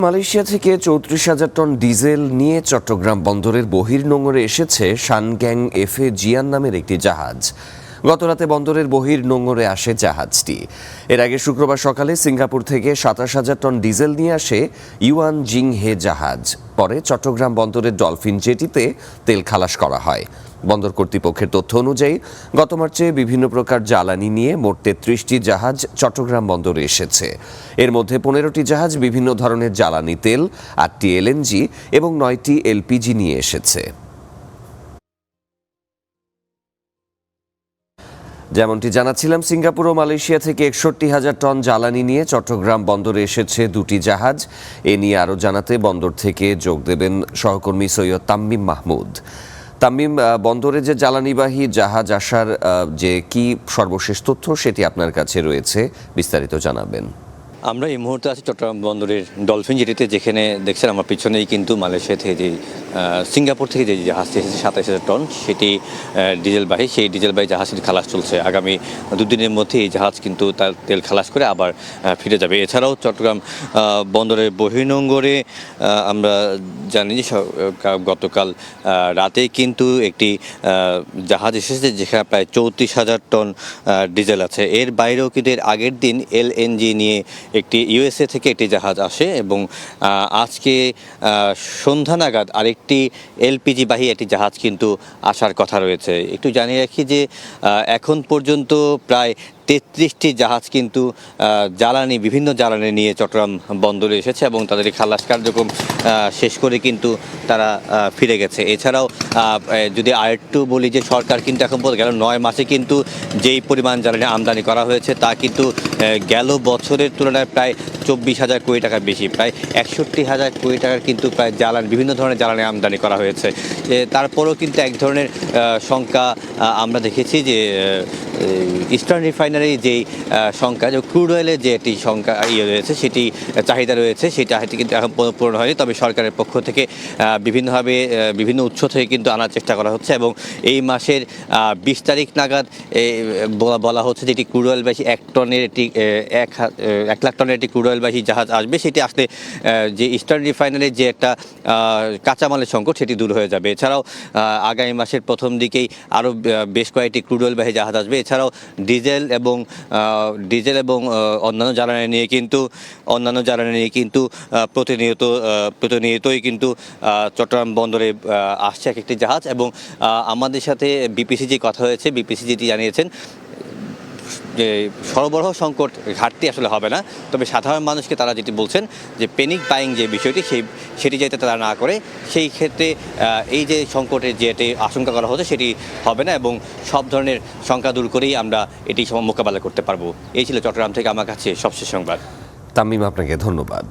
Malaysia থেকে ৩৪,০০০ ton diesel নিয়ে চট্টগ্রাম বন্দরের বহির্নোঙরে এসেছে শানগ্যাং এফএ জিয়ান নামের একটি জাহাজ। গতরাতে বন্দরের বহির্নোঙরে আসে জাহাজটি। এর আগে শুক্রবার সকালে সিঙ্গাপুর থেকে ২৭,০০০ টন ডিজেল নিয়ে আসে ইউয়ান জিং হে জাহাজ। পরে চট্টগ্রাম বন্দরের ডলফিন জেটিতে তেল খালাস করা হয়। বন্দর কর্তৃপক্ষের তথ্য অনুযায়ী গত মার্চে বিভিন্ন প্রকার জ্বালানি নিয়ে মোট ৩৩টি জাহাজ চট্টগ্রাম বন্দরে এসেছে। এর মধ্যে ১৫টি জাহাজ বিভিন্ন ধরনের জ্বালানি তেল, ৮টি এলএনজি এবং ৯টি এলপিজি নিয়ে এসেছে। যেমনটি জানাচ্ছিলাম, সিঙ্গাপুর ও মালয়েশিয়া থেকে ৬১,০০০ টন জ্বালানি নিয়ে চট্টগ্রাম বন্দরে এসেছে দুটি জাহাজ। এ নিয়ে আরও জানাতে বন্দর থেকে যোগ দেবেন সহকর্মী সৈয়দ তাম্মিম মাহমুদ। তাম্মিম, বন্দরে যে জ্বালানিবাহী জাহাজ আসার যে কি সর্বশেষ তথ্য সেটি আপনার কাছে রয়েছে, বিস্তারিত জানাবেন। আমরা এই মুহূর্তে আছি চট্টগ্রাম বন্দরের ডলফিন জেটিতে, যেখানে দেখছেন আমার পিছনেই কিন্তু মালয়েশিয়া থেকে যে সিঙ্গাপুর থেকে যে জাহাজটি এসেছে ২৭,০০০ টন, সেটি ডিজেলবাহী। সেই ডিজেলবাহী জাহাজটি খালাস চলছে। আগামী দুদিনের মধ্যে এই জাহাজ কিন্তু তার তেল খালাস করে আবার ফিরে যাবে। এছাড়াও চট্টগ্রাম বন্দরের বহির্নোঙরে আমরা জানি যে গতকাল রাতে কিন্তু একটি জাহাজ এসেছে যেখানে প্রায় ৩৪,০০০ টন ডিজেল আছে। এর বাইরেও কিন্তু এর আগের দিন এলএনজি নিয়ে একটি ইউএসএ থেকে একটি জাহাজ আসে এবং আজকে সন্ধ্যা নাগাদ আরেকটি এলপিজি বাহী একটি জাহাজ কিন্তু আসার কথা রয়েছে। একটু জানিয়ে রাখি যে এখন পর্যন্ত প্রায় ৩৩টি জাহাজ কিন্তু বিভিন্ন জ্বালানি নিয়ে চট্টগ্রাম বন্দরে এসেছে এবং তাদের খালাস কার্যক্রম শেষ করে কিন্তু তারা ফিরে গেছে। এছাড়াও যদি আরেকটু বলি যে সরকার কিন্তু এখন গেল ৯ মাসে কিন্তু যেই পরিমাণ জ্বালানি আমদানি করা হয়েছে তা কিন্তু গেল বছরের তুলনায় প্রায় ২৪,০০০ কোটি টাকা বেশি, প্রায় ৬১,০০০ কোটি টাকার কিন্তু প্রায় বিভিন্ন ধরনের জ্বালানি আমদানি করা হয়েছে। তারপরেও কিন্তু এক ধরনের সংখ্যা আমরা দেখেছি যে ইস্টার্ন রিফাইনারি যেই সংখ্যা, যে ক্রুড অয়েলের যে একটি সংখ্যা রয়েছে, সেটি চাহিদা রয়েছে, সেটা কিন্তু এখন পূরণ হয়নি। তবে সরকারের পক্ষ থেকে বিভিন্নভাবে বিভিন্ন উৎস থেকে কিন্তু আনার চেষ্টা করা হচ্ছে এবং এই মাসের ২০ তারিখ নাগাদ বলা হচ্ছে যে এটি ক্রুড অয়েলবাহী ১ লাখ টনের একটি ক্রুড অয়েলবাহী জাহাজ আসবে। সেটি আসলে যে ইস্টার্ন রিফাইনারির যে একটা কাঁচামালের সংকট সেটি দূর হয়ে যাবে। এছাড়াও আগামী মাসের প্রথম দিকেই আরও বেশ কয়েকটি ক্রুড অয়েলবাহী জাহাজ আসবে। এছাড়াও ডিজেল এবং অন্যান্য জ্বালানি নিয়ে কিন্তু প্রতিনিয়তই কিন্তু চট্টগ্রাম বন্দরে আসছে এক একটি জাহাজ। এবং আমাদের সাথে বিপিসি যে কথা হয়েছে, বিপিসি যেটি জানিয়েছেন যে সরবরাহ সংকট ঘাটতি আসলে হবে না, তবে সাধারণ মানুষকে তারা যেটি বলছেন যে পেনিক বাইং যে বিষয়টি সেটি যাতে তারা না করে, সেই ক্ষেত্রে এই যে সংকটের যে আশঙ্কা করা হচ্ছে সেটি হবে না এবং সব ধরনের শঙ্কা দূর করেই আমরা এটি মোকাবেলা করতে পারবো। এই ছিল চট্টগ্রাম থেকে আমার কাছে সবশেষ সংবাদ। তামিম, আপনাকে ধন্যবাদ।